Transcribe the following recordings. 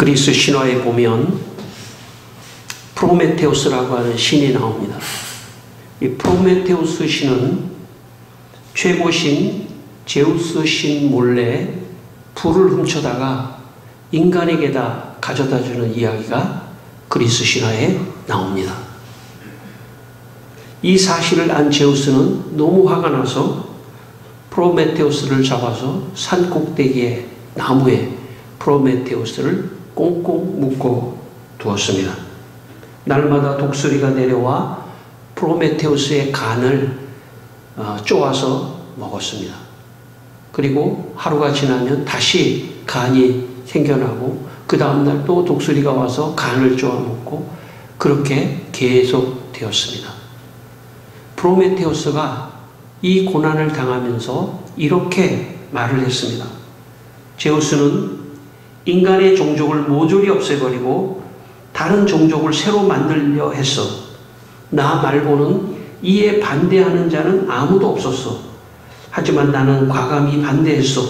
그리스 신화에 보면 프로메테우스라고 하는 신이 나옵니다. 이 프로메테우스 신은 최고신 제우스 신 몰래 불을 훔쳐다가 인간에게다 가져다 주는 이야기가 그리스 신화에 나옵니다. 이 사실을 안 제우스는 너무 화가 나서 프로메테우스를 잡아서 산 꼭대기에 나무에 프로메테우스를 꽁꽁 묶어 두었습니다. 날마다 독수리가 내려와 프로메테우스의 간을 쪼아서 먹었습니다. 그리고 하루가 지나면 다시 간이 생겨나고 그 다음날 또 독수리가 와서 간을 쪼아 먹고 그렇게 계속 되었습니다. 프로메테우스가 이 고난을 당하면서 이렇게 말을 했습니다. 제우스는 인간의 종족을 모조리 없애버리고 다른 종족을 새로 만들려 했어. 나 말고는 이에 반대하는 자는 아무도 없었어. 하지만 나는 과감히 반대했어.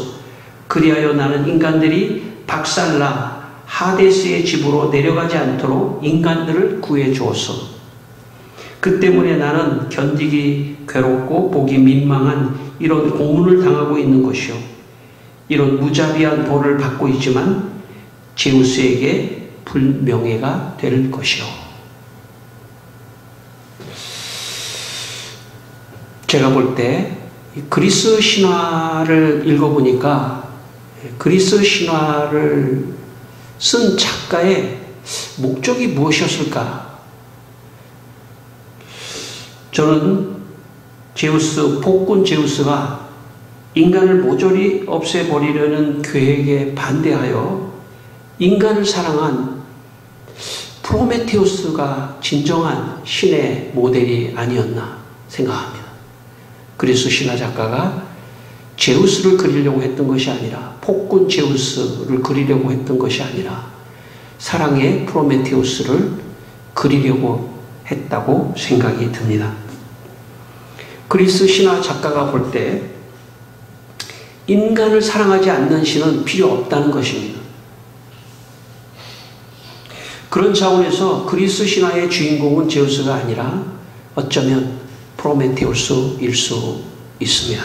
그리하여 나는 인간들이 박살나 하데스의 집으로 내려가지 않도록 인간들을 구해 주었어. 그 때문에 나는 견디기 괴롭고 보기 민망한 이런 고문을 당하고 있는 것이요. 이런 무자비한 벌을 받고 있지만 제우스에게 불명예가 될 것이요. 제가 볼 때 그리스 신화를 읽어보니까 그리스 신화를 쓴 작가의 목적이 무엇이었을까? 저는 제우스, 폭군 제우스가 인간을 모조리 없애버리려는 계획에 반대하여 인간을 사랑한 프로메테우스가 진정한 신의 모델이 아니었나 생각합니다. 그리스 신화 작가가 제우스를 그리려고 했던 것이 아니라 폭군 제우스를 그리려고 했던 것이 아니라 사랑의 프로메테우스를 그리려고 했다고 생각이 듭니다. 그리스 신화 작가가 볼 때 인간을 사랑하지 않는 신은 필요 없다는 것입니다. 그런 차원에서 그리스 신화의 주인공은 제우스가 아니라 어쩌면 프로메테우스일 수 있습니다.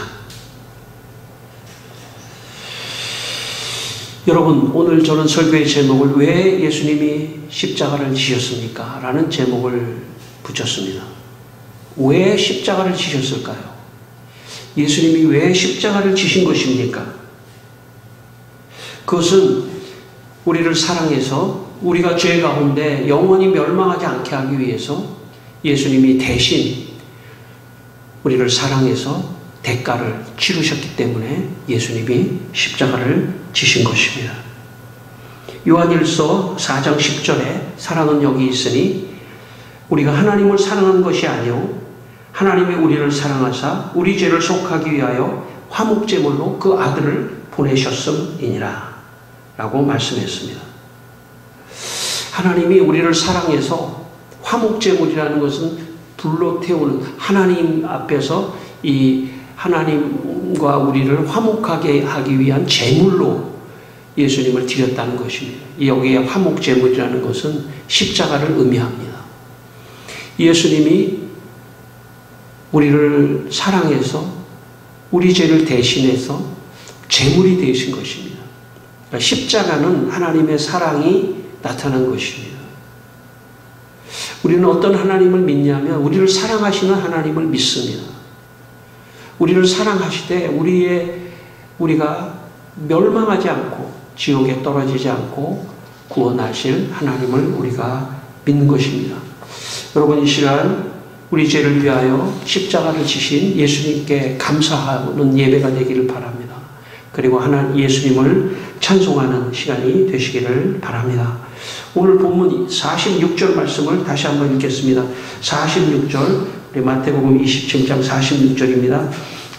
여러분, 오늘 저는 설교의 제목을 왜 예수님이 십자가를 지셨습니까? 라는 제목을 붙였습니다. 왜 십자가를 지셨을까요? 예수님이 왜 십자가를 지신 것입니까? 그것은 우리를 사랑해서 우리가 죄 가운데 영원히 멸망하지 않게 하기 위해서 예수님이 대신 우리를 사랑해서 대가를 치르셨기 때문에 예수님이 십자가를 지신 것입니다. 요한일서 4장 10절에 사랑은 여기 있으니 우리가 하나님을 사랑한 것이 아니요 하나님이 우리를 사랑하사 우리 죄를 속하기 위하여 화목제물로 그 아들을 보내셨음이니라 라고 말씀했습니다. 하나님이 우리를 사랑해서 화목제물이라는 것은 불로 태우는 하나님 앞에서 이 하나님과 우리를 화목하게 하기 위한 제물로 예수님을 드렸다는 것입니다. 여기에 화목제물이라는 것은 십자가를 의미합니다. 예수님이 우리를 사랑해서 우리 죄를 대신해서 제물이 되신 것입니다. 그러니까 십자가는 하나님의 사랑이 나타난 것입니다. 우리는 어떤 하나님을 믿냐면 우리를 사랑하시는 하나님을 믿습니다. 우리를 사랑하시되 우리가 멸망하지 않고 지옥에 떨어지지 않고 구원하실 하나님을 우리가 믿는 것입니다. 여러분, 이 시간 우리 죄를 위하여 십자가를 지신 예수님께 감사하는 예배가 되기를 바랍니다. 그리고 예수님을 찬송하는 시간이 되시기를 바랍니다. 오늘 본문 46절 말씀을 다시 한번 읽겠습니다. 46절, 우리 마태복음 27장 46절입니다.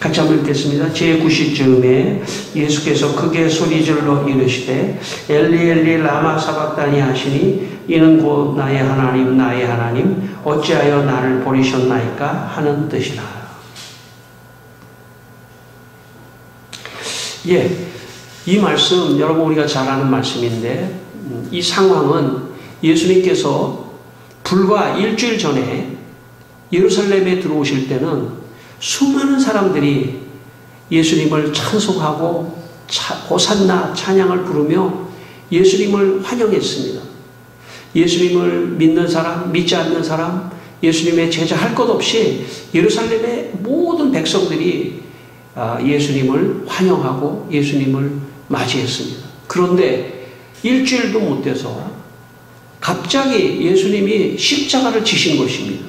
같이 한번 읽겠습니다. 제9시쯤에 예수께서 크게 소리질러 이르시되 엘리 엘리 라마 사박다니 하시니 이는 곧 나의 하나님 나의 하나님 어찌하여 나를 버리셨나이까 하는 뜻이라. 이 말씀 여러분 우리가 잘 아는 말씀인데 이 상황은 예수님께서 불과 일주일 전에 예루살렘에 들어오실 때는 수많은 사람들이 예수님을 찬송하고 호산나 찬양을 부르며 예수님을 환영했습니다. 예수님을 믿는 사람, 믿지 않는 사람, 예수님의 제자 할 것 없이 예루살렘의 모든 백성들이 예수님을 환영하고 예수님을 맞이했습니다. 그런데 일주일도 못 돼서 갑자기 예수님이 십자가를 지신 것입니다.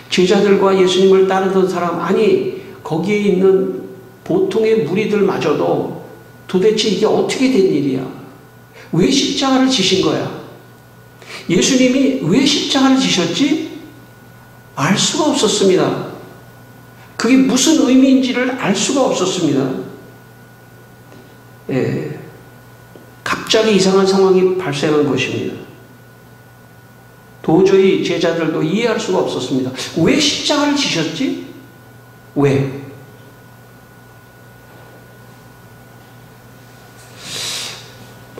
제자들과 예수님을 따르던 사람, 아니 거기에 있는 보통의 무리들마저도 도대체 이게 어떻게 된 일이야? 왜 십자가를 지신 거야? 예수님이 왜 십자가를 지셨지? 알 수가 없었습니다. 그게 무슨 의미인지를 알 수가 없었습니다. 갑자기 이상한 상황이 발생한 것입니다. 도저히 제자들도 이해할 수가 없었습니다. 왜 십자가를 지셨지? 왜?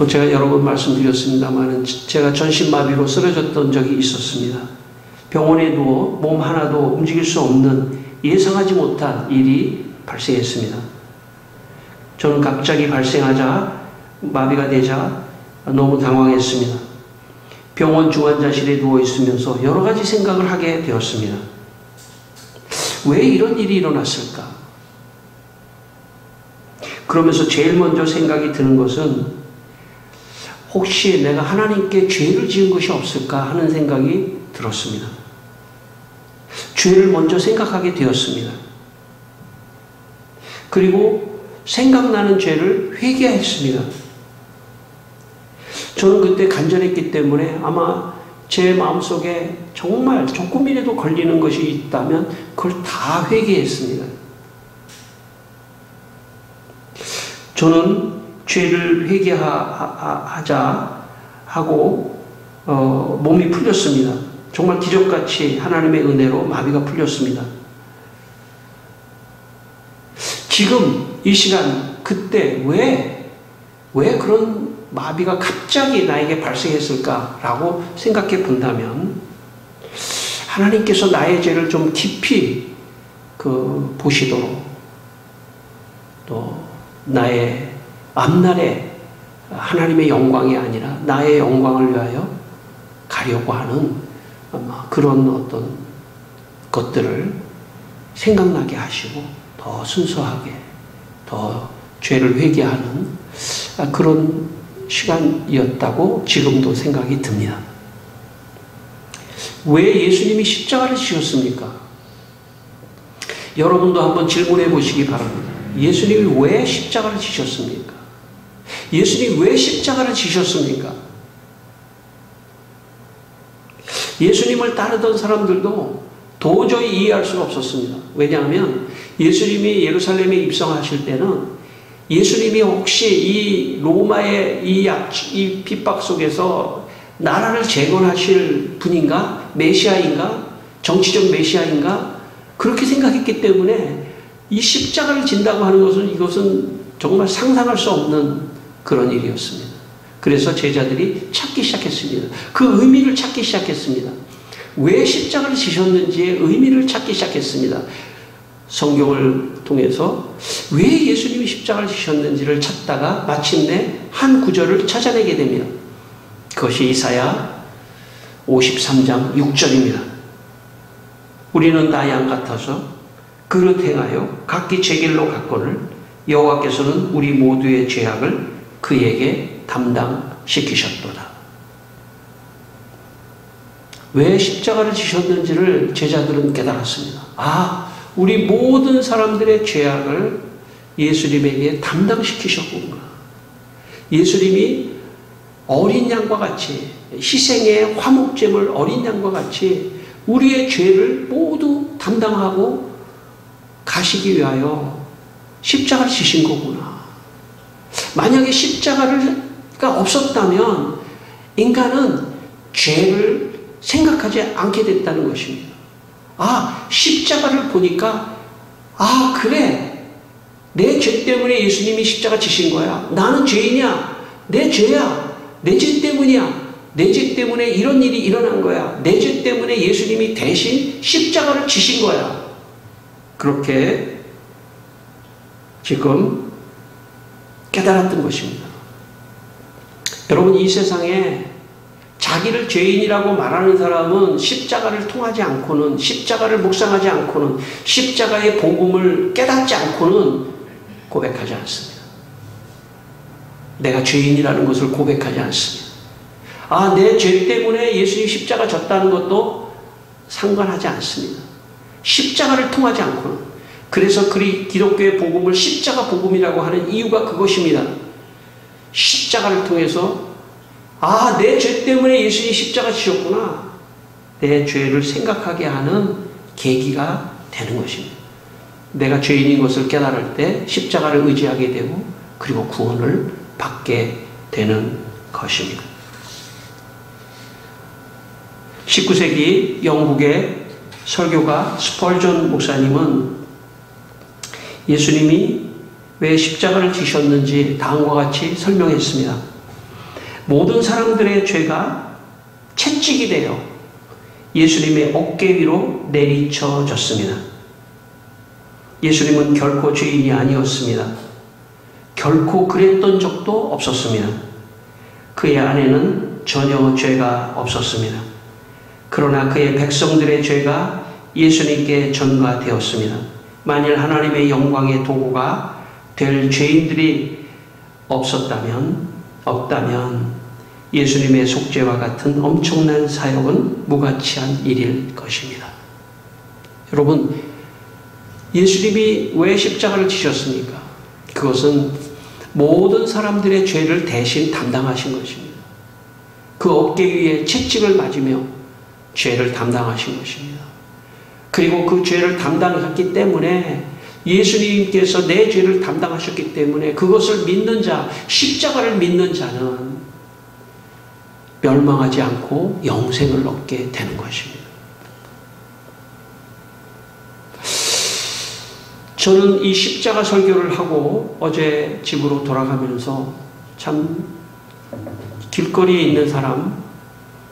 제가 여러 번 말씀드렸습니다만 제가 전신마비로 쓰러졌던 적이 있었습니다. 병원에 누워 몸 하나도 움직일 수 없는 예상하지 못한 일이 발생했습니다. 저는 갑자기 발생하자 마비가 되자 너무 당황했습니다. 병원 중환자실에 누워 있으면서 여러 가지 생각을 하게 되었습니다. 왜 이런 일이 일어났을까? 그러면서 제일 먼저 생각이 드는 것은 혹시 내가 하나님께 죄를 지은 것이 없을까 하는 생각이 들었습니다. 죄를 먼저 생각하게 되었습니다. 그리고 생각나는 죄를 회개했습니다. 저는 그때 간절했기 때문에 아마 제 마음속에 정말 조금이라도 걸리는 것이 있다면 그걸 다 회개했습니다. 저는 죄를 회개하자 하고 몸이 풀렸습니다. 정말 기적같이 하나님의 은혜로 마비가 풀렸습니다. 지금 이 시간 그때 왜 그런 마비가 갑자기 나에게 발생했을까라고 생각해 본다면 하나님께서 나의 죄를 좀 깊이 보시도록 또 나의 앞날에 하나님의 영광이 아니라 나의 영광을 위하여 가려고 하는 그런 어떤 것들을 생각나게 하시고 더 순수하게 더 죄를 회개하는 그런 시간이었다고 지금도 생각이 듭니다. 왜 예수님이 십자가를 지셨습니까? 여러분도 한번 질문해 보시기 바랍니다. 예수님이 왜 십자가를 지셨습니까? 예수님이 왜 십자가를 지셨습니까? 예수님을 따르던 사람들도 도저히 이해할 수가 없었습니다. 왜냐하면 예수님이 예루살렘에 입성하실 때는 예수님이 혹시 이 로마의 이 핍박 속에서 나라를 재건하실 분인가? 메시아인가? 정치적 메시아인가? 그렇게 생각했기 때문에 이 십자가를 진다고 하는 것은 이것은 정말 상상할 수 없는 그런 일이었습니다. 그래서 제자들이 찾기 시작했습니다. 그 의미를 찾기 시작했습니다. 왜 십자가를 지셨는지의 의미를 찾기 시작했습니다. 성경을 통해서 왜 예수님이 십자가를 지셨는지를 찾다가 마침내 한 구절을 찾아내게 됩니다. 그것이 이사야 53장 6절입니다. 우리는 다 양 같아서 그릇 행하여 각기 제 길로 갔거늘 여호와께서는 우리 모두의 죄악을 그에게 담당시키셨도다. 왜 십자가를 지셨는지를 제자들은 깨달았습니다. 우리 모든 사람들의 죄악을 예수님에게 담당시키셨구나. 예수님이 어린 양과 같이 희생의 화목제물 어린 양과 같이 우리의 죄를 모두 담당하고 가시기 위하여 십자가를 지신 거구나. 만약에 십자가가 없었다면 인간은 죄를 생각하지 않게 됐다는 것입니다. 십자가를 보니까 그래, 내 죄 때문에 예수님이 십자가 지신 거야. 나는 죄인이야. 내 죄야. 내 죄 때문이야. 내 죄 때문에 이런 일이 일어난 거야. 내 죄 때문에 예수님이 대신 십자가를 지신 거야. 그렇게 지금 깨달았던 것입니다. 여러분, 이 세상에 자기를 죄인이라고 말하는 사람은 십자가를 통하지 않고는, 십자가를 묵상하지 않고는, 십자가의 복음을 깨닫지 않고는 고백하지 않습니다. 내가 죄인이라는 것을 고백하지 않습니다. 아, 내 죄 때문에 예수님 십자가 졌다는 것도 상관하지 않습니다. 십자가를 통하지 않고는. 그래서 기독교의 복음을 십자가 복음이라고 하는 이유가 그것입니다. 십자가를 통해서 아, 내 죄 때문에 예수님이 십자가 지셨구나. 내 죄를 생각하게 하는 계기가 되는 것입니다. 내가 죄인인 것을 깨달을 때 십자가를 의지하게 되고 그리고 구원을 받게 되는 것입니다. 19세기 영국의 설교가 스펄전 목사님은 예수님이 왜 십자가를 지셨는지 다음과 같이 설명했습니다. 모든 사람들의 죄가 채찍이 되어 예수님의 어깨 위로 내리쳐졌습니다. 예수님은 결코 죄인이 아니었습니다. 결코 그랬던 적도 없었습니다. 그의 안에는 전혀 죄가 없었습니다. 그러나 그의 백성들의 죄가 예수님께 전가되었습니다. 만일 하나님의 영광의 도구가 될 죄인들이 없다면 예수님의 속죄와 같은 엄청난 사역은 무가치한 일일 것입니다. 여러분, 예수님이 왜 십자가를 지셨습니까? 그것은 모든 사람들의 죄를 대신 담당하신 것입니다. 그 어깨 위에 채찍을 맞으며 죄를 담당하신 것입니다. 그리고 그 죄를 담당했기 때문에 예수님께서 내 죄를 담당하셨기 때문에 그것을 믿는 자, 십자가를 믿는 자는 멸망하지 않고 영생을 얻게 되는 것입니다. 저는 이 십자가 설교를 하고 어제 집으로 돌아가면서 참 길거리에 있는 사람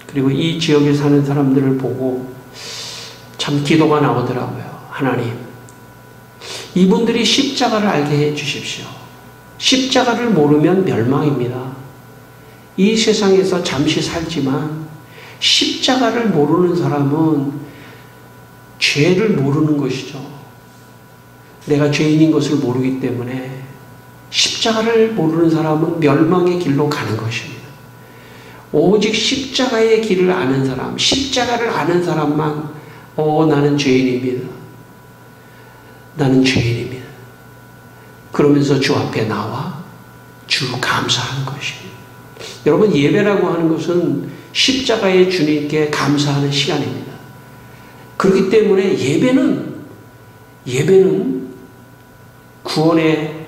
그리고 이 지역에 사는 사람들을 보고 참 기도가 나오더라고요. 하나님, 이분들이 십자가를 알게 해 주십시오. 십자가를 모르면 멸망입니다. 이 세상에서 잠시 살지만 십자가를 모르는 사람은 죄를 모르는 것이죠. 내가 죄인인 것을 모르기 때문에 십자가를 모르는 사람은 멸망의 길로 가는 것입니다. 오직 십자가의 길을 아는 사람, 십자가를 아는 사람만 나는 죄인입니다. 나는 죄인입니다. 그러면서 주 앞에 나와 주 감사하는 것입니다. 여러분, 예배라고 하는 것은 십자가의 주님께 감사하는 시간입니다. 그렇기 때문에 예배는 구원의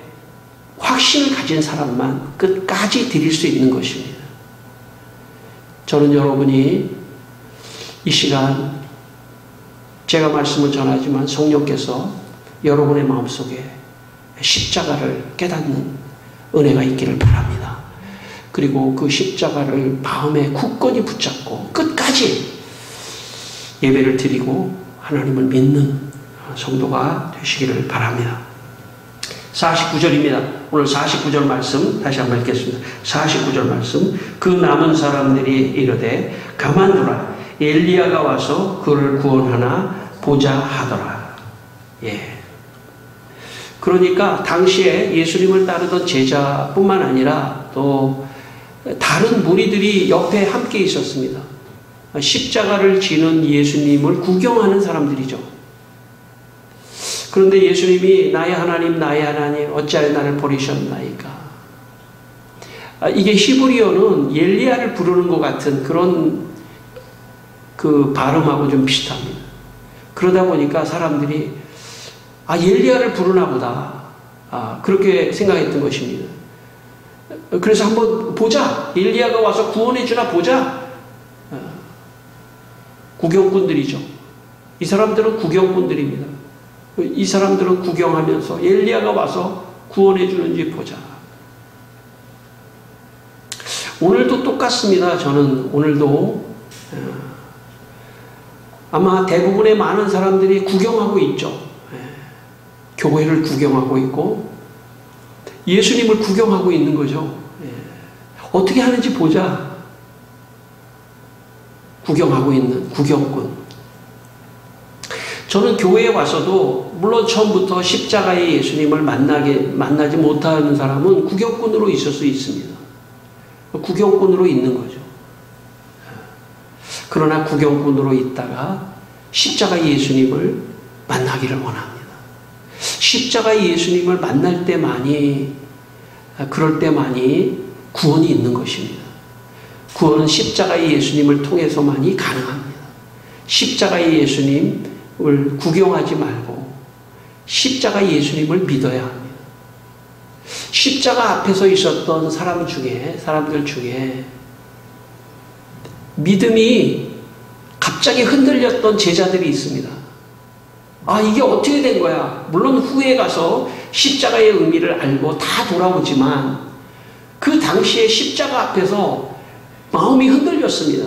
확신을 가진 사람만 끝까지 드릴 수 있는 것입니다. 저는 여러분이 이 시간 제가 말씀을 전하지만 성령께서 여러분의 마음속에 십자가를 깨닫는 은혜가 있기를 바랍니다. 그리고 그 십자가를 마음에 굳건히 붙잡고 끝까지 예배를 드리고 하나님을 믿는 성도가 되시기를 바랍니다. 49절입니다. 오늘 49절 말씀 다시 한번 읽겠습니다. 49절 말씀. 그 남은 사람들이 이르되 가만두라. 엘리야가 와서 그를 구원하나 보자 하더라. 예. 그러니까 당시에 예수님을 따르던 제자뿐만 아니라 또 다른 무리들이 옆에 함께 있었습니다. 십자가를 지는 예수님을 구경하는 사람들이죠. 그런데 예수님이 나의 하나님 어찌하여 나를 버리셨나이까. 이게 히브리어는 엘리야를 부르는 것 같은 그런 그 발음하고 좀 비슷합니다. 그러다 보니까 사람들이 엘리야를 부르나 보다. 그렇게 생각했던 것입니다. 그래서 한번 보자. 엘리야가 와서 구원해 주나 보자. 구경꾼들이죠. 이 사람들은 구경꾼들입니다. 이 사람들은 구경하면서 엘리야가 와서 구원해 주는지 보자. 오늘도 똑같습니다. 저는 오늘도 아마 대부분의 많은 사람들이 구경하고 있죠. 교회를 구경하고 있고 예수님을 구경하고 있는 거죠. 어떻게 하는지 보자. 구경하고 있는 구경꾼. 저는 교회에 와서도 물론 처음부터 십자가의 예수님을 만나지 못하는 사람은 구경꾼으로 있을 수 있습니다. 구경꾼으로 있는 거죠. 그러나 구경꾼으로 있다가 십자가의 예수님을 만나기를 원합니다. 십자가의 예수님을 만날 때만이, 그럴 때만이 구원이 있는 것입니다. 구원은 십자가의 예수님을 통해서만이 가능합니다. 십자가의 예수님을 구경하지 말고 십자가의 예수님을 믿어야 합니다. 십자가 앞에 서 있었던 사람들 중에 믿음이 갑자기 흔들렸던 제자들이 있습니다. 아, 이게 어떻게 된 거야? 물론 후에 가서 십자가의 의미를 알고 다 돌아오지만 그 당시에 십자가 앞에서 마음이 흔들렸습니다.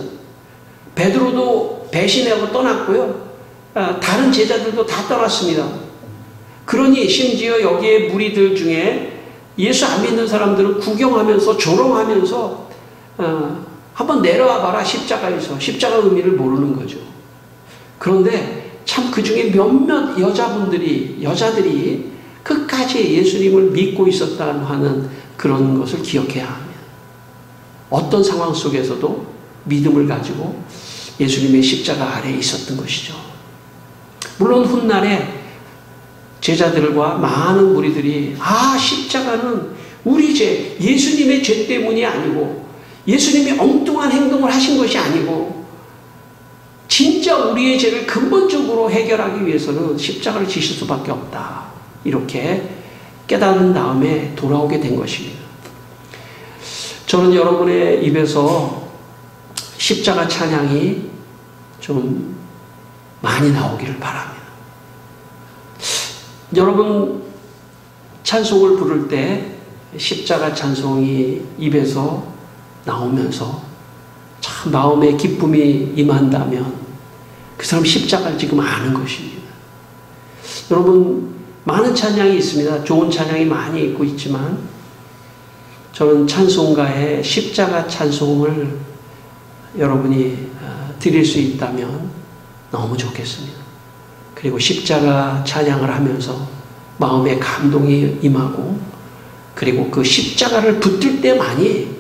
베드로도 배신하고 떠났고요. 다른 제자들도 다 떠났습니다. 그러니 심지어 여기에 무리들 중에 예수 안 믿는 사람들은 구경하면서 조롱하면서 한번 내려와 봐라 십자가에서. 십자가 의미를 모르는 거죠. 그런데 참 그 중에 몇몇 여자들이 끝까지 예수님을 믿고 있었다는 하는 그런 것을 기억해야 합니다. 어떤 상황 속에서도 믿음을 가지고 예수님의 십자가 아래에 있었던 것이죠. 물론 훗날에 제자들과 많은 무리들이 십자가는 우리 죄, 예수님의 죄 때문이 아니고 예수님이 엉뚱한 행동을 하신 것이 아니고 진짜 우리의 죄를 근본적으로 해결하기 위해서는 십자가를 지실 수밖에 없다. 이렇게 깨닫는 다음에 돌아오게 된 것입니다. 저는 여러분의 입에서 십자가 찬양이 좀 많이 나오기를 바랍니다. 여러분 찬송을 부를 때 십자가 찬송이 입에서 나오면서 참 마음에 기쁨이 임한다면 그 사람 십자가를 지금 아는 것입니다. 여러분 많은 찬양이 있습니다. 좋은 찬양이 많이 있고 있지만 저는 찬송가의 십자가 찬송을 여러분이 드릴 수 있다면 너무 좋겠습니다. 그리고 십자가 찬양을 하면서 마음에 감동이 임하고 그리고 그 십자가를 붙들 때만이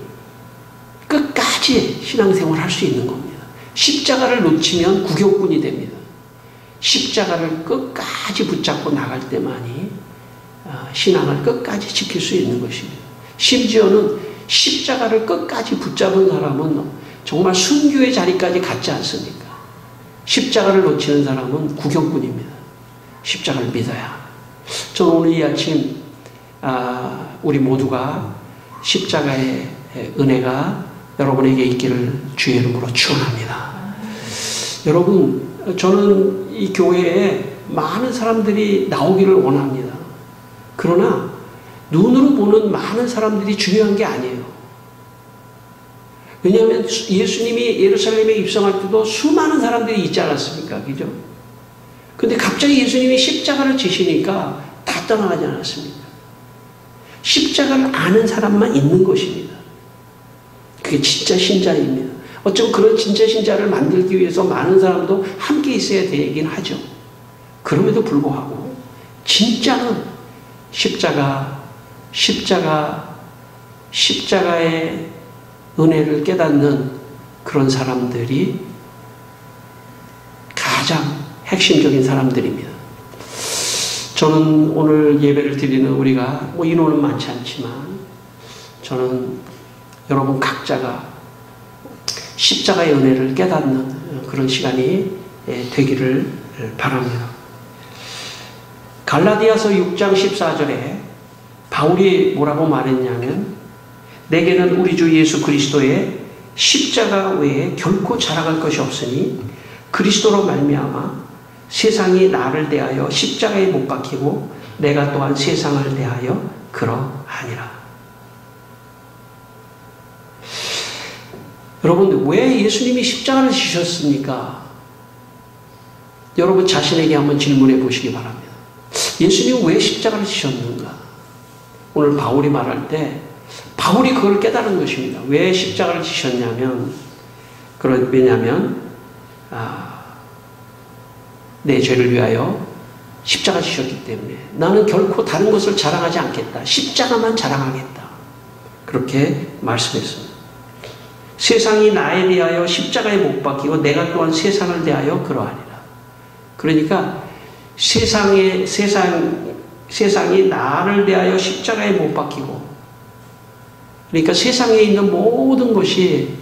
끝까지 신앙생활을 할 수 있는 겁니다. 십자가를 놓치면 구경꾼이 됩니다. 십자가를 끝까지 붙잡고 나갈 때만이 신앙을 끝까지 지킬 수 있는 것입니다. 심지어는 십자가를 끝까지 붙잡은 사람은 정말 순교의 자리까지 갔지 않습니까? 십자가를 놓치는 사람은 구경꾼입니다. 십자가를 믿어야. 저는 오늘 이 아침 우리 모두가 십자가의 은혜가 여러분에게 있기를 주의 이름으로 축원합니다. 여러분, 저는 이 교회에 많은 사람들이 나오기를 원합니다. 그러나 눈으로 보는 많은 사람들이 중요한 게 아니에요. 왜냐하면 예수님이 예루살렘에 입성할 때도 수많은 사람들이 있지 않았습니까? 그죠? 근데 갑자기 예수님이 십자가를 지시니까 다 떠나가지 않았습니까? 십자가를 아는 사람만 있는 것입니다. 그게 진짜 신자입니다. 어쩌면 그런 진짜 신자를 만들기 위해서 많은 사람도 함께 있어야 되긴 하죠. 그럼에도 불구하고 진짜는 십자가의 은혜를 깨닫는 그런 사람들이 가장 핵심적인 사람들입니다. 저는 오늘 예배를 드리는 우리가 인원은 많지 않지만 저는 여러분 각자가 십자가의 은혜를 깨닫는 그런 시간이 되기를 바랍니다. 갈라디아서 6장 14절에 바울이 뭐라고 말했냐면 내게는 우리 주 예수 그리스도의 십자가 외에 결코 자랑할 것이 없으니 그리스도로 말미암아 세상이 나를 대하여 십자가에 못 박히고 내가 또한 세상을 대하여 그러하니라. 여러분, 왜 예수님이 십자가를 지셨습니까? 여러분 자신에게 한번 질문해 보시기 바랍니다. 예수님은 왜 십자가를 지셨는가? 오늘 바울이 말할 때 바울이 그걸 깨달은 것입니다. 왜 십자가를 지셨냐면, 왜냐하면 내 죄를 위하여 십자가 지셨기 때문에 나는 결코 다른 것을 자랑하지 않겠다. 십자가만 자랑하겠다. 그렇게 말씀했습니다. 세상이 나에 대하여 십자가에 못 박히고 내가 또한 세상을 대하여 그러하니라. 그러니까 세상이 나를 대하여 십자가에 못 박히고, 그러니까 세상에 있는 모든 것이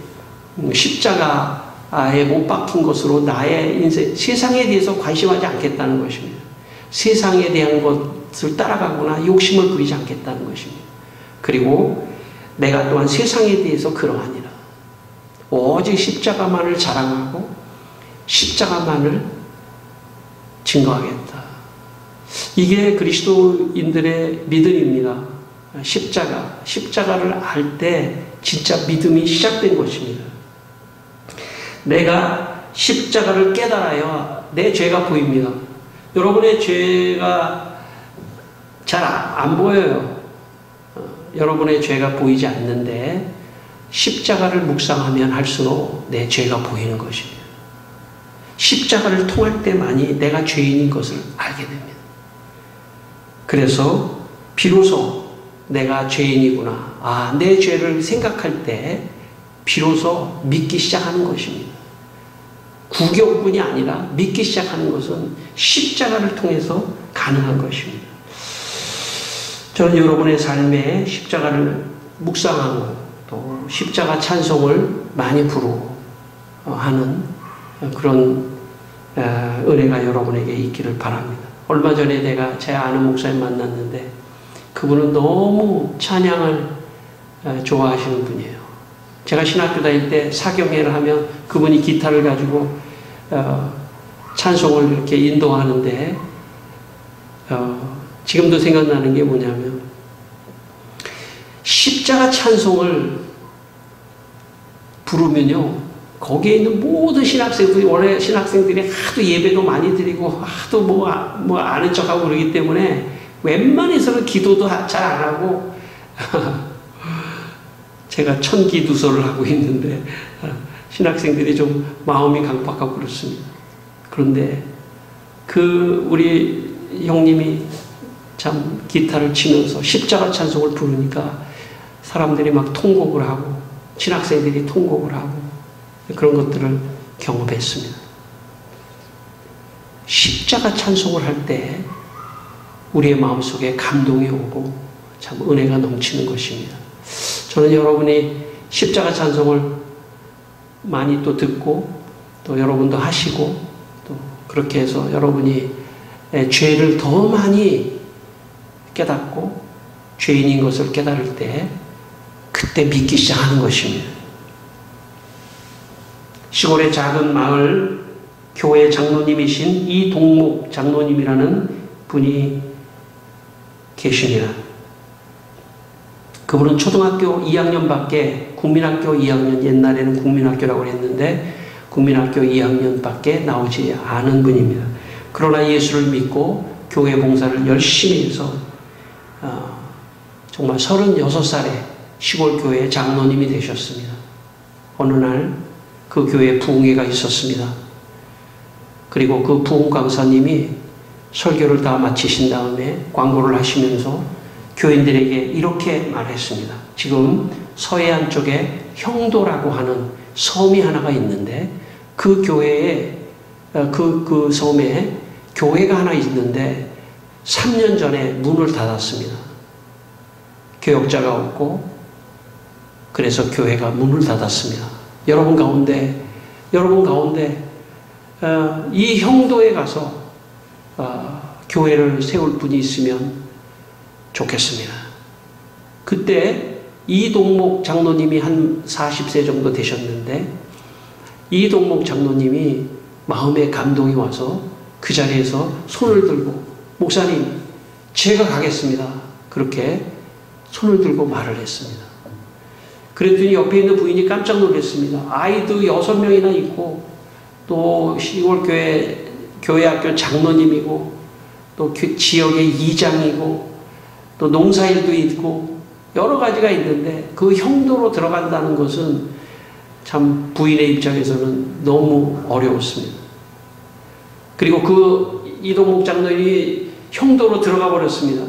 십자가에 못 박힌 것으로 나의 인생, 세상에 대해서 관심하지 않겠다는 것입니다. 세상에 대한 것을 따라가거나 욕심을 부리지 않겠다는 것입니다. 그리고 내가 또한 세상에 대해서 그러하니라. 오직 십자가만을 자랑하고 십자가만을 증거하겠다. 이게 그리스도인들의 믿음입니다. 십자가를 알 때 진짜 믿음이 시작된 것입니다. 내가 십자가를 깨달아야 내 죄가 보입니다. 여러분의 죄가 잘 안 보여요. 여러분의 죄가 보이지 않는데 십자가를 묵상하면 할수록 내 죄가 보이는 것입니다. 십자가를 통할 때만이 내가 죄인인 것을 알게 됩니다. 그래서 비로소 내가 죄인이구나. 내 죄를 생각할 때 비로소 믿기 시작하는 것입니다. 구경꾼이 아니라 믿기 시작하는 것은 십자가를 통해서 가능한 것입니다. 저는 여러분의 삶에 십자가를 묵상하고 또 십자가 찬송을 많이 부르고 하는 그런 은혜가 여러분에게 있기를 바랍니다. 얼마 전에 내가 제 아는 목사님 만났는데 그분은 너무 찬양을 좋아하시는 분이에요. 제가 신학교 다닐 때 사경회를 하면 그분이 기타를 가지고 찬송을 이렇게 인도하는데 지금도 생각나는 게 뭐냐면 십자가 찬송을 부르면요, 거기에 있는 모든 신학생들이, 원래 신학생들이 하도 예배도 많이 드리고 하도 뭐 아는 척하고 그러기 때문에 웬만해서는 기도도 잘 안 하고 제가 천기두서를 하고 있는데 신학생들이 좀 마음이 강팍하고 그렇습니다. 그런데 우리 형님이 참 기타를 치면서 십자가 찬송을 부르니까 사람들이 막 통곡을 하고 신학생들이 통곡을 하고 그런 것들을 경험했습니다. 십자가 찬송을 할 때 우리의 마음속에 감동이 오고 참 은혜가 넘치는 것입니다. 저는 여러분이 십자가 찬송을 많이 또 듣고 또 여러분도 하시고 또 그렇게 해서 여러분이 죄를 더 많이 깨닫고 죄인인 것을 깨달을 때 그때 믿기 시작하는 것입니다. 시골의 작은 마을 교회 장로님이신 이동목 장로님이라는 분이 계십니다. 그분은 초등학교 2학년밖에, 국민학교 2학년, 옛날에는 국민학교라고 했는데 국민학교 2학년밖에 나오지 않은 분입니다. 그러나 예수를 믿고 교회 봉사를 열심히 해서 정말 36살에 시골 교회 장로님이 되셨습니다. 어느 날 그 교회에 부흥회가 있었습니다. 그리고 그 부흥 강사님이 설교를 다 마치신 다음에 광고를 하시면서 교인들에게 이렇게 말했습니다. 지금 서해안 쪽에 형도라고 하는 섬이 하나가 있는데 그 교회에 그 섬에 교회가 하나 있는데 3년 전에 문을 닫았습니다. 교역자가 없고 그래서 교회가 문을 닫았습니다. 여러분 가운데 이 형도에 가서 교회를 세울 분이 있으면 좋겠습니다. 그때 이동목 장로님이 한 40세 정도 되셨는데 이동목 장로님이 마음에 감동이 와서 그 자리에서 손을 들고 목사님 제가 가겠습니다. 그렇게 손을 들고 말을 했습니다. 그랬더니 옆에 있는 부인이 깜짝 놀랐습니다. 아이도 6명이나 있고 또 시골 교회 학교 장로님이고 또 지역의 이장이고 또 농사일도 있고 여러 가지가 있는데 그 형도로 들어간다는 것은 참 부인의 입장에서는 너무 어려웠습니다. 그리고 그 이동목 장로님이 형도로 들어가 버렸습니다.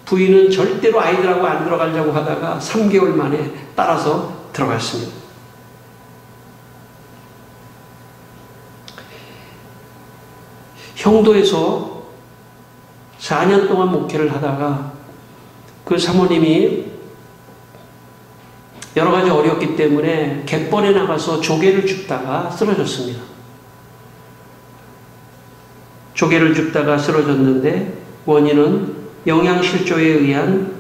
부인은 절대로 아이들하고 안 들어가려고 하다가 3개월 만에 따라서 들어갔습니다. 형도에서 4년 동안 목회를 하다가 그 사모님이 여러 가지 어렵기 때문에 갯벌에 나가서 조개를 줍다가 쓰러졌습니다. 조개를 줍다가 쓰러졌는데 원인은 영양실조에 의한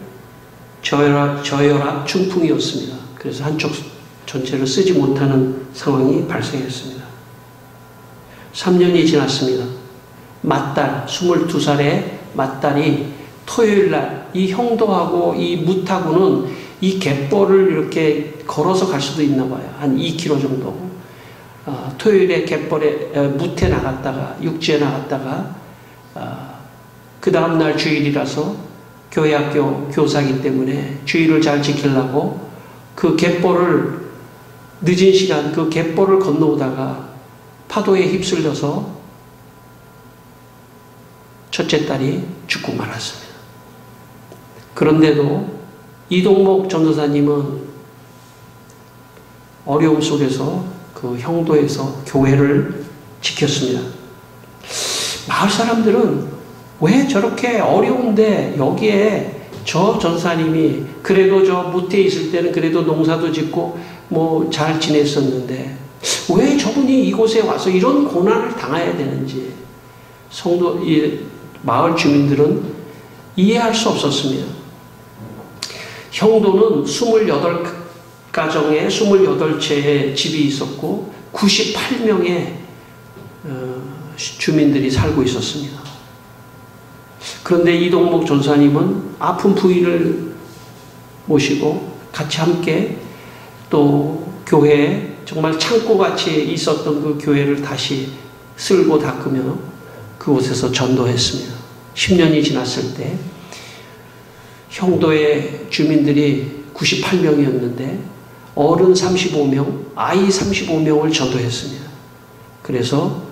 저혈압 중풍이었습니다. 그래서 한쪽 전체를 쓰지 못하는 상황이 발생했습니다. 3년이 지났습니다. 맏딸, 22살의 맏딸이 토요일날 이 형도하고 이 뭇하고는 이 갯벌을 이렇게 걸어서 갈 수도 있나 봐요. 한 2km 정도. 토요일에 갯벌에 뭇에 나갔다가 육지에 나갔다가 그 다음날 주일이라서 교회학교 교사이기 때문에 주일을 잘 지키려고 그 갯벌을 늦은 시간 그 갯벌을 건너오다가 파도에 휩쓸려서 첫째 딸이 죽고 말았습니다. 그런데도 이동목 전도사님은 어려움 속에서 그 형도에서 교회를 지켰습니다. 마을 사람들은 왜 저렇게 어려운데 여기에 저 전사님이 그래도 저 무태에 있을 때는 그래도 농사도 짓고 뭐 잘 지냈었는데 왜 저분이 이곳에 와서 이런 고난을 당해야 되는지 이 마을 주민들은 이해할 수 없었습니다. 형도는 28가정에 28채의 집이 있었고 98명의 주민들이 살고 있었습니다. 그런데 이동목 전사님은 아픈 부인을 모시고 같이 함께 또 교회에 정말 창고같이 있었던 그 교회를 다시 쓸고 닦으며 그곳에서 전도했습니다. 10년이 지났을 때 형도의 주민들이 98명이었는데 어른 35명, 아이 35명을 전도했습니다. 그래서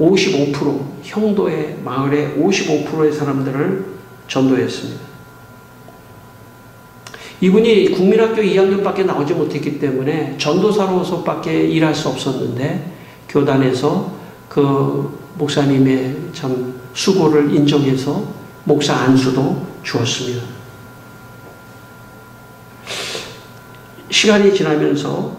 55% 형도의 마을의 55%의 사람들을 전도했습니다. 이분이 국민학교 2학년밖에 나오지 못했기 때문에 전도사로서밖에 일할 수 없었는데 교단에서 그 목사님의 참 수고를 인정해서 목사 안수도 주었습니다. 시간이 지나면서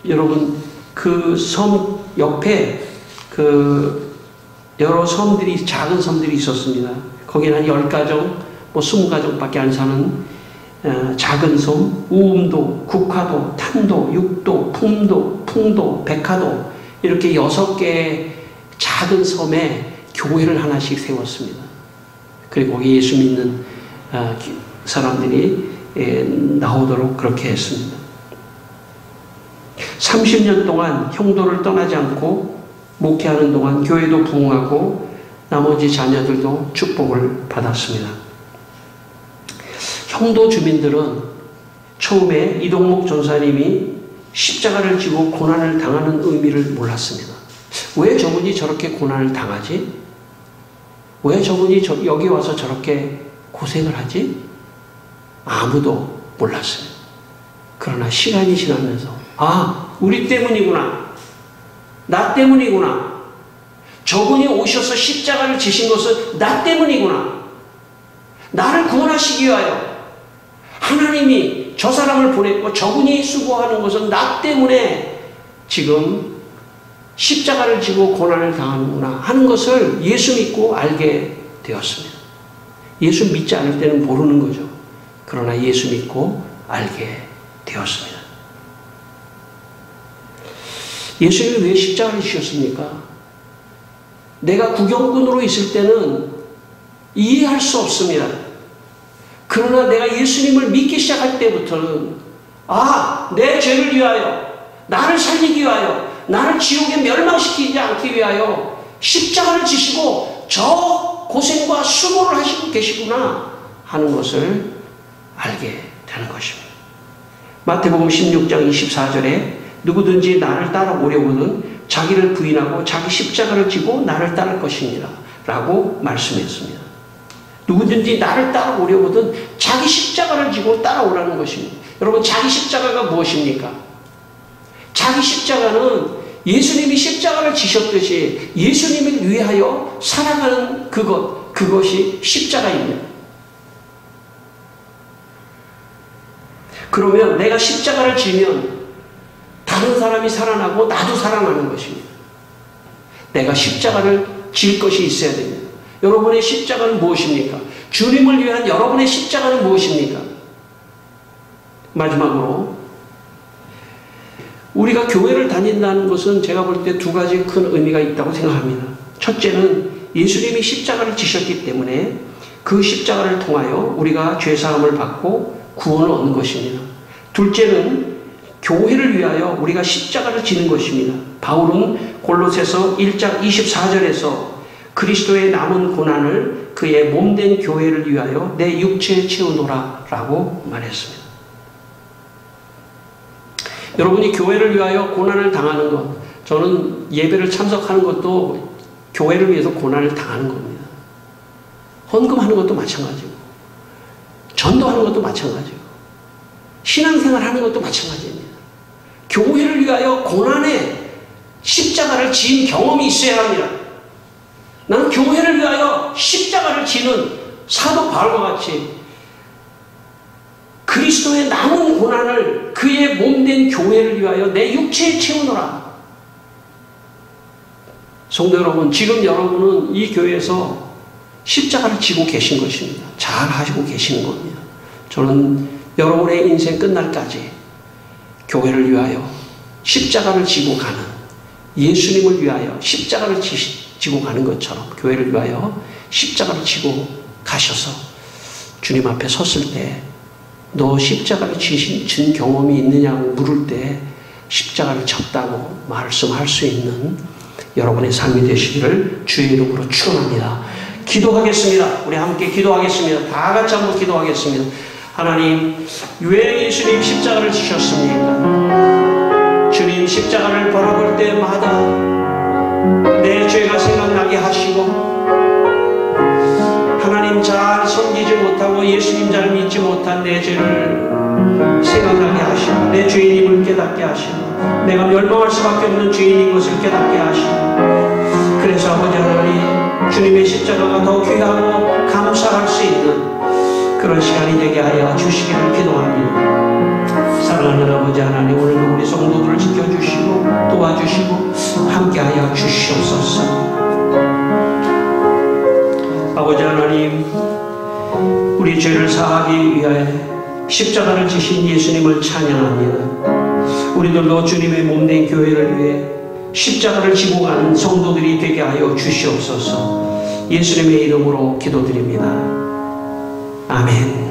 여러분 그 섬 옆에 그 여러 섬들이 작은 섬들이 있었습니다. 거기는 한 10가정, 뭐 20가정밖에 안 사는 작은 섬, 우음도, 국화도, 탄도, 육도, 풍도, 백화도 이렇게 6개의 작은 섬에 교회를 하나씩 세웠습니다. 그리고 거기 예수 믿는 사람들이 나오도록 그렇게 했습니다. 30년 동안 형도를 떠나지 않고 목회하는 동안 교회도 부흥하고 나머지 자녀들도 축복을 받았습니다. 형도 주민들은 처음에 이동목 전사님이 십자가를 지고 고난을 당하는 의미를 몰랐습니다. 왜 저분이 저렇게 고난을 당하지? 왜 저분이 여기 와서 저렇게 고생을 하지? 아무도 몰랐습니다. 그러나 시간이 지나면서 우리 때문이구나. 나 때문이구나. 저분이 오셔서 십자가를 지신 것은 나 때문이구나. 나를 구원하시기 위하여 하나님이 저 사람을 보냈고 저분이 수고하는 것은 나 때문에 지금 십자가를 지고 고난을 당하는구나 하는 것을 예수 믿고 알게 되었습니다. 예수 믿지 않을 때는 모르는 거죠. 그러나 예수 믿고 알게 되었습니다. 예수님이 왜 십자가를 지셨습니까? 내가 구경꾼으로 있을 때는 이해할 수 없습니다. 그러나 내가 예수님을 믿기 시작할 때부터는 내 죄를 위하여, 나를 살리기 위하여, 나를 지옥에 멸망시키지 않기 위하여 십자가를 지시고 저 고생과 수고를 하시고 계시구나 하는 것을 알게 되는 것입니다. 마태복음 16장 24절에 누구든지 나를 따라오려거든 자기를 부인하고 자기 십자가를 지고 나를 따를 것이니라 라고 말씀했습니다. 누구든지 나를 따라오려거든 자기 십자가를 지고 따라오라는 것입니다. 여러분, 자기 십자가가 무엇입니까? 자기 십자가는 예수님이 십자가를 지셨듯이 예수님을 위하여 살아가는 그것이 십자가입니다. 그러면 내가 십자가를 지면 다른 사람이 살아나고 나도 살아나는 것입니다. 내가 십자가를 질 것이 있어야 됩니다. 여러분의 십자가는 무엇입니까? 주님을 위한 여러분의 십자가는 무엇입니까? 마지막으로 우리가 교회를 다닌다는 것은 제가 볼 때 두 가지 큰 의미가 있다고 생각합니다. 첫째는 예수님이 십자가를 지셨기 때문에 그 십자가를 통하여 우리가 죄사함을 받고 구원을 얻는 것입니다. 둘째는 교회를 위하여 우리가 십자가를 지는 것입니다. 바울은 골로새서 1장 24절에서 그리스도의 남은 고난을 그의 몸된 교회를 위하여 내 육체에 채우노라 라고 말했습니다. 여러분이 교회를 위하여 고난을 당하는 것, 저는 예배를 참석하는 것도 교회를 위해서 고난을 당하는 겁니다. 헌금하는 것도 마찬가지고, 전도하는 것도 마찬가지고, 신앙생활 하는 것도 마찬가지입니다. 교회를 위하여 고난의 십자가를 지은 경험이 있어야 합니다. 나는 교회를 위하여 십자가를 지는 사도 바울과 같이 그리스도의 남은 고난을 그의 몸된 교회를 위하여 내 육체에 채우노라. 성도 여러분, 지금 여러분은 이 교회에서 십자가를 지고 계신 것입니다. 잘 하시고 계시는 겁니다. 저는 여러분의 인생 끝날까지 교회를 위하여 십자가를 지고 가는, 예수님을 위하여 십자가를 지고 가는 것처럼 교회를 위하여 십자가를 지고 가셔서 주님 앞에 섰을 때 너 십자가를 진 경험이 있느냐고 물을 때 십자가를 졌다고 말씀할 수 있는 여러분의 삶이 되시기를 주의 이름으로 축원합니다. 기도하겠습니다. 우리 함께 기도하겠습니다. 다 같이 한번 기도하겠습니다. 하나님, 왜 예수님 십자가를 지셨습니까? 주님 십자가를 바라볼 때마다 내 죄가 생각나게 하시고, 하나님 잘 섬기지 못하고 예수님 잘 믿지 못한 내 죄를 생각나게 하시고, 내 죄인임을 깨닫게 하시고, 내가 멸망할 수밖에 없는 죄인인 것을 깨닫게 하시고, 그래서 아버지 하나님, 주님의 십자가가 더 귀하고 감사할 수 있는 그런 시간이 되게 하여 주시기를 기도합니다. 사랑하는 아버지 하나님, 오늘도 우리 성도들을 지켜주시고 도와주시고 함께하여 주시옵소서. 아버지 하나님, 우리 죄를 사하기 위하여 십자가를 지신 예수님을 찬양합니다. 우리들도 주님의 몸된 교회를 위해 십자가를 지고 가는 성도들이 되게 하여 주시옵소서. 예수님의 이름으로 기도드립니다. 아멘.